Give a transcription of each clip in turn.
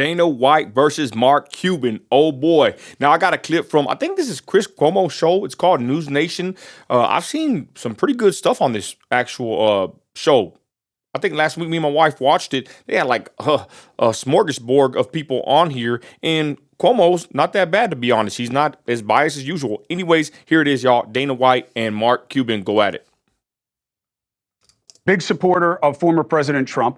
Dana White versus Mark Cuban. Oh boy. Now I got a clip from, I think this is Chris Cuomo's show. It's called News Nation. I've seen some pretty good stuff on this actual show. I think last week me and my wife watched it. They had like a smorgasbord of people on here. And Cuomo's not that bad, to be honest. He's not as biased as usual. Anyways, here it is, y'all. Dana White and Mark Cuban go at it. Big supporter of former President Trump.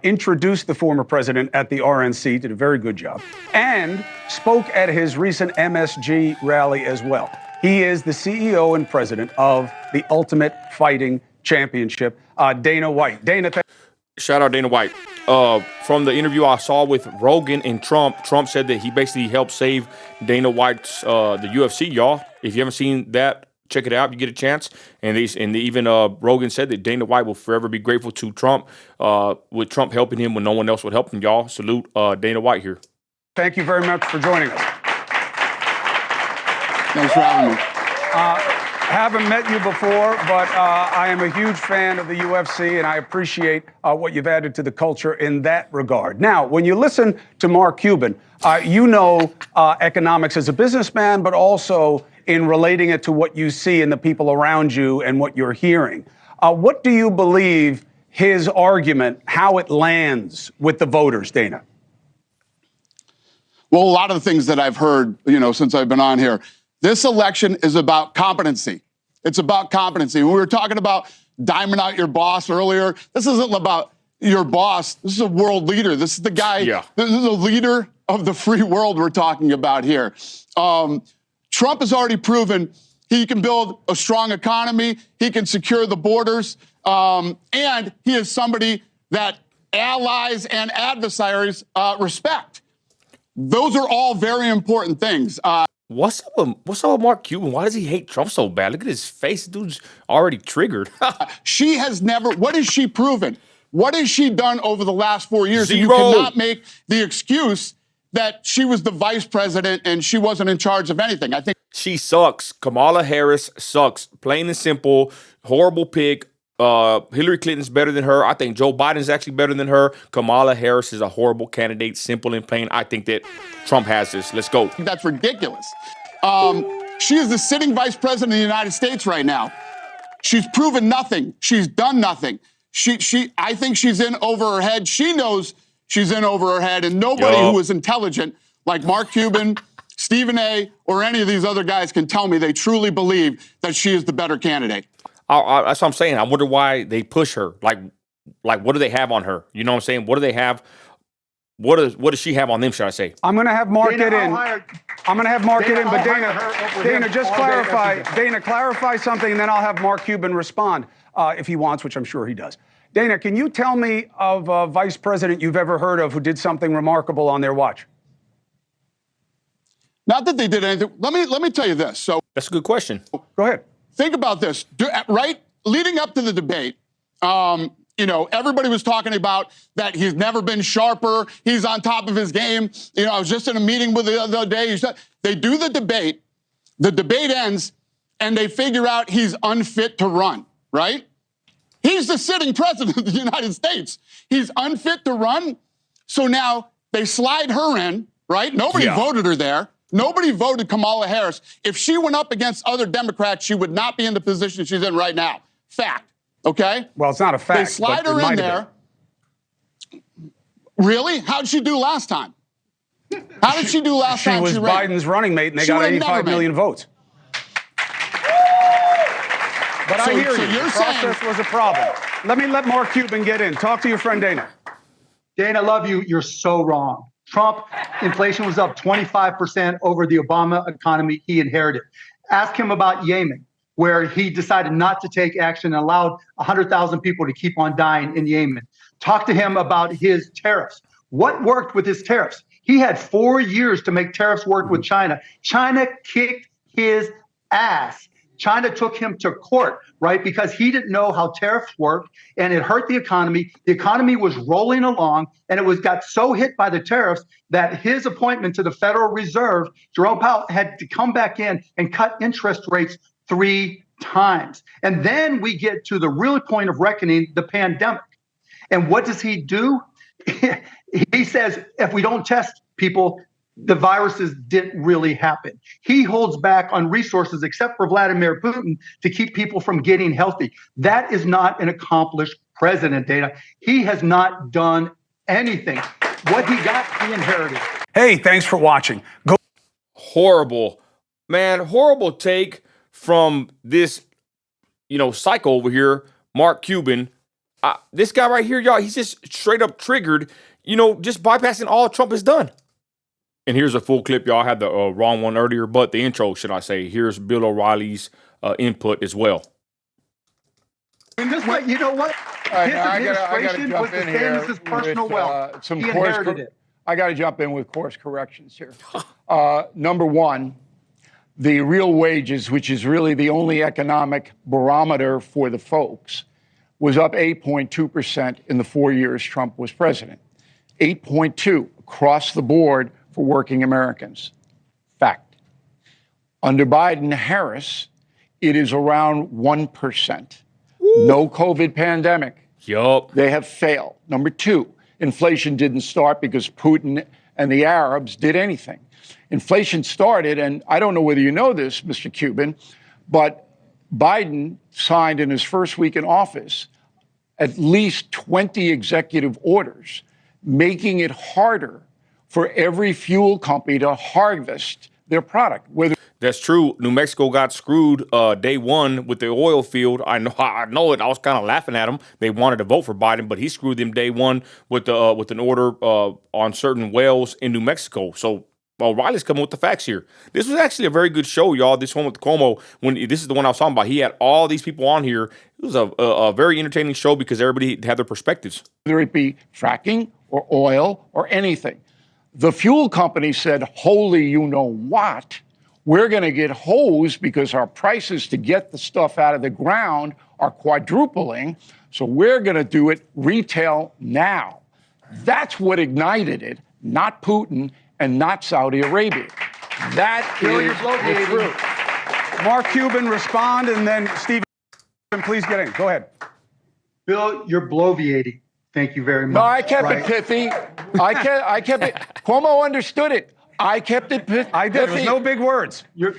Introduced the former president at the RNC, did a very good job, and spoke at his recent MSG rally as well. He is the CEO and president of the Ultimate Fighting Championship, Dana White. Dana, shout out Dana White. From the interview I saw with Rogan and Trump said that he basically helped save Dana White's the UFC, y'all. If you haven't seen that, check it out. You get a chance. And even Rogan said that Dana White will forever be grateful to Trump, with Trump helping him when no one else would help him, y'all. Salute Dana White here. Thank you very much for joining us. Thanks for having me. Haven't met you before, but I am a huge fan of the UFC, and I appreciate what you've added to the culture in that regard. Now, when you listen to Mark Cuban, you know economics as a businessman, but also in relating it to what you see in the people around you and what you're hearing. What do you believe his argument, how it lands with the voters, Dana? Well, a lot of the things that I've heard, since I've been on here, this election is about competency. It's about competency. When we were talking about diamond out your boss earlier, this isn't about your boss. This is a world leader. This is the guy. Yeah. This is a leader of the free world we're talking about here. Trump has already proven he can build a strong economy. He can secure the borders. And he is somebody that allies and adversaries respect. Those are all very important things. What's up with Mark Cuban? Why does he hate Trump so bad? Look at his face. Dude's already triggered. She has never, what has she proven? What has she done over the last 4 years? Zero. You cannot make the excuse that she was the vice president and she wasn't in charge of anything. I think she sucks. Kamala Harris sucks. Plain and simple. Horrible pick. Hillary Clinton's better than her. I think Joe Biden's actually better than her. Kamala Harris is a horrible candidate. Simple and plain. I think that Trump has this. Let's go. That's ridiculous. She is the sitting vice president of the United States right now. She's proven nothing. She's done nothing. I think she's in over her head. She knows she's in over her head, and nobody who is intelligent like Mark Cuban, Stephen A., or any of these other guys can tell me they truly believe that she is the better candidate. That's what I'm saying. I wonder why they push her. Like, what do they have on her? You know what I'm saying? What do they have? What does she have on them, should I say? I'm going to have Mark get in. I'm going to have Mark get in, but Dana, just clarify. Dana, clarify something, and then I'll have Mark Cuban respond if he wants, which I'm sure he does. Dana, can you tell me of a vice president you've ever heard of who did something remarkable on their watch? Not that they did anything. Let me tell you this. So that's a good question. Go ahead. Think about this. Right, leading up to the debate, everybody was talking about that he's never been sharper. He's on top of his game. I was just in a meeting with the other day. They do the debate ends, and they figure out he's unfit to run, right? He's the sitting president of the United States. He's unfit to run. So now they slide her in, right? Nobody voted her there. Nobody voted Kamala Harris. If she went up against other Democrats, she would not be in the position she's in right now. Fact. Okay? Well, it's not a fact. They slide her in there. Really? How did she do last time? How did she do last time? She was Biden's running mate, and they got 85 million votes. But I hear you. The process was a problem. Let Mark Cuban get in. Talk to your friend Dana. Dana, I love you. You're so wrong. Trump, inflation was up 25% over the Obama economy he inherited. Ask him about Yemen, where he decided not to take action and allowed 100,000 people to keep on dying in Yemen. Talk to him about his tariffs. What worked with his tariffs? He had 4 years to make tariffs work with China. China kicked his ass. China took him to court, right? Because he didn't know how tariffs worked, and it hurt the economy. The economy was rolling along, and it got so hit by the tariffs that his appointment to the Federal Reserve, Jerome Powell, had to come back in and cut interest rates 3 times. And then we get to the real point of reckoning, the pandemic. And what does he do? He says if we don't test people, the viruses didn't really happen. He holds back on resources, except for Vladimir Putin, to keep people from getting healthy. That is not an accomplished president, Dana. He has not done anything. What he got, he inherited. Hey, thanks for watching. Go. Horrible, man. Horrible take from this, psycho over here, Mark Cuban. This guy right here, y'all, he's just straight up triggered, just bypassing all Trump has done. And here's a full clip. Y'all had the wrong one earlier, but the intro, should I say. Here's Bill O'Reilly's input as well. And this way, you know what? His administration was the same as his personal wealth. He inherited it. I got to jump in with course corrections here. Number one, the real wages, which is really the only economic barometer for the folks, was up 8.2% in the 4 years Trump was president. 8.2 across the board for working Americans. Fact. Under Biden-Harris, it is around 1%. No COVID pandemic. Yup. They have failed. Number two, inflation didn't start because Putin and the Arabs did anything. Inflation started, and I don't know whether you know this, Mr. Cuban, but Biden signed in his first week in office at least 20 executive orders, making it harder for every fuel company to harvest their product. That's true. New Mexico got screwed day one with the oil field. I know it. I was kind of laughing at them. They wanted to vote for Biden, but he screwed them day one with an order on certain wells in New Mexico. So O'Reilly's coming with the facts here. This was actually a very good show, y'all. This one with Cuomo. This is the one I was talking about. He had all these people on here. It was a very entertaining show because everybody had their perspectives. Whether it be fracking or oil or anything. The fuel company said, holy you know what? We're going to get hosed because our prices to get the stuff out of the ground are quadrupling. So we're going to do it retail now. That's what ignited it, not Putin and not Saudi Arabia. That is the truth. Mark Cuban, respond, and then Stephen, please get in. Go ahead. Bill, you're bloviating. Thank you very much. No, I kept it pithy. I kept it. Cuomo understood it. I kept it pithy. I did. There was no big words. You're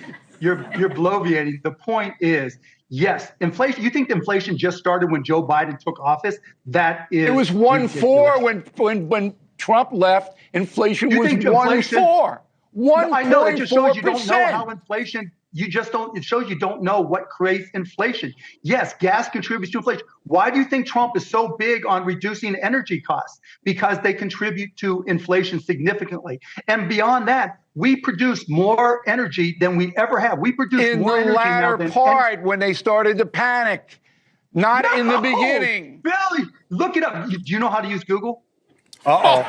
bloviating. The point is, yes, inflation. You think inflation just started when Joe Biden took office? That is. It was 1.4 when Trump left. Inflation was 1.4. 1.4%. I know. It just shows you don't know how inflation. You just don't. It shows you don't know what creates inflation. Yes, gas contributes to inflation. Why do you think Trump is so big on reducing energy costs? Because they contribute to inflation significantly. And beyond that, we produce more energy than we ever have. We produce more energy now than in the latter part when they started to panic, not in the beginning. Billy, look it up. Do you know how to use Google? Oh,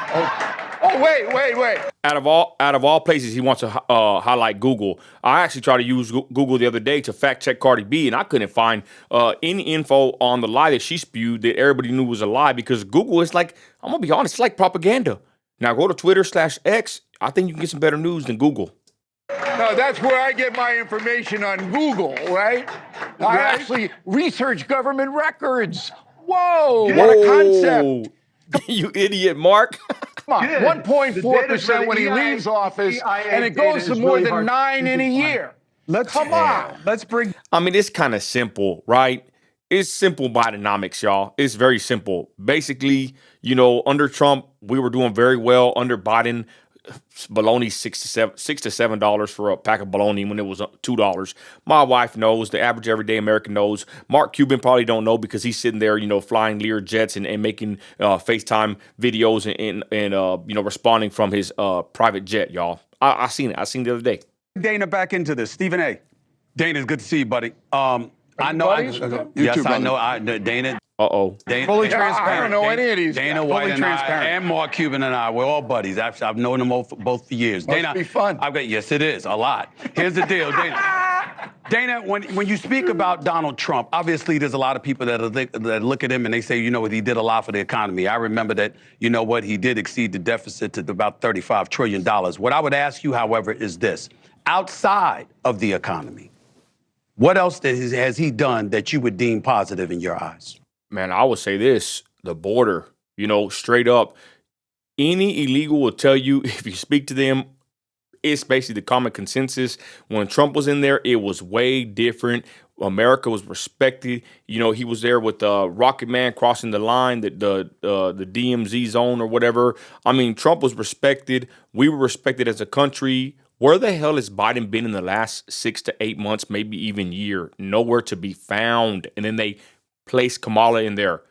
wait. Out of all places, he wants to highlight Google. I actually tried to use Google the other day to fact check Cardi B, and I couldn't find any info on the lie that she spewed that everybody knew was a lie because Google is like, I'm gonna be honest, it's like propaganda. Now go to Twitter/X. I think you can get some better news than Google. No, that's where I get my information on Google, right? I actually research government records. Whoa, what a concept. You idiot, Mark. Come on, 1.4% when he leaves office, and it goes to more than 9 in a year. Come on. Let's bring. I mean, it's kind of simple, right? It's simple Bidenomics, y'all. It's very simple. Basically, under Trump, we were doing very well. Under Biden, bologna $6 to $7 for a pack of bologna when it was $2. My wife knows. The average everyday American knows. Mark Cuban probably don't know because he's sitting there, flying Lear jets and making FaceTime videos and responding from his private jet, y'all. I seen it. I seen it the other day. Dana back into this. Stephen A. Dana, it's good to see you, buddy. I know. Yes, I know. Dana. Dana, fully transparent. I don't know any of these. Dana White and Mark Cuban and I, we're all buddies. I've known them both for years. Must Dana, be fun. Yes, it is a lot. Here's the deal, Dana. Dana, when you speak about Donald Trump, obviously there's a lot of people that look at him and they say, he did a lot for the economy. I remember that, he did exceed the deficit to about $35 trillion. What I would ask you, however, is this: outside of the economy, what else has he done that you would deem positive in your eyes? Man, I would say this, the border, straight up. Any illegal will tell you if you speak to them, it's basically the common consensus. When Trump was in there, it was way different. America was respected. You know, he was there with Rocket Man crossing the line, the DMZ zone or whatever. I mean, Trump was respected. We were respected as a country. Where the hell has Biden been in the last 6 to 8 months, maybe even year? Nowhere to be found. And then they place Kamala in there.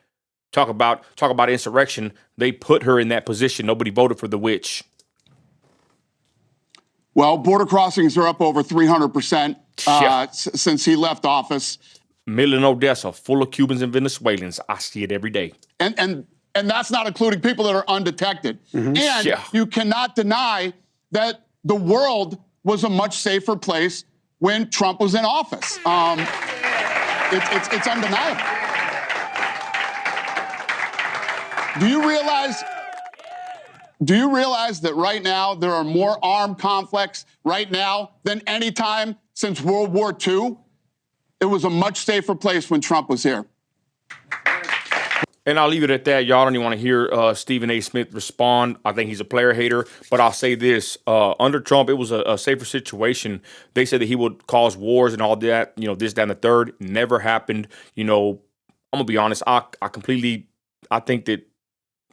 Talk about insurrection. They put her in that position. Nobody voted for the witch. Well, border crossings are up over 300% Yeah. since he left office. Middle and Odessa, full of Cubans and Venezuelans. I see it every day. And that's not including people that are undetected. And Yeah. you cannot deny that the world was a much safer place when Trump was in office. It's undeniable. Do you realize that right now there are more armed conflicts right now than any time since World War II? It was a much safer place when Trump was here. And I'll leave it at that. Y'all don't even want to hear Stephen A. Smith respond. I think he's a player hater. But I'll say this. Under Trump, it was a safer situation. They said that he would cause wars and all that, you know, this, that, and the third. Never happened. You know, I'm going to be honest. I think that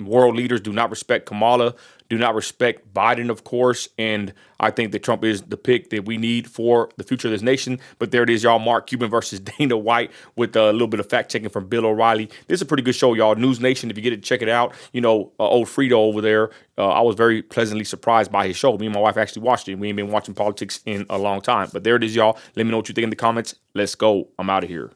world leaders do not respect Kamala, do not respect Biden, of course, and I think that Trump is the pick that we need for the future of this nation. But there it is, y'all. Mark Cuban versus Dana White with a little bit of fact checking from Bill O'Reilly. This is a pretty good show, y'all. News Nation, if you get it, check it out. You know, old Frito over there, I was very pleasantly surprised by his show. Me and my wife actually watched it. We ain't been watching politics in a long time. But there it is, y'all. Let me know what you think in the comments. Let's go. I'm out of here.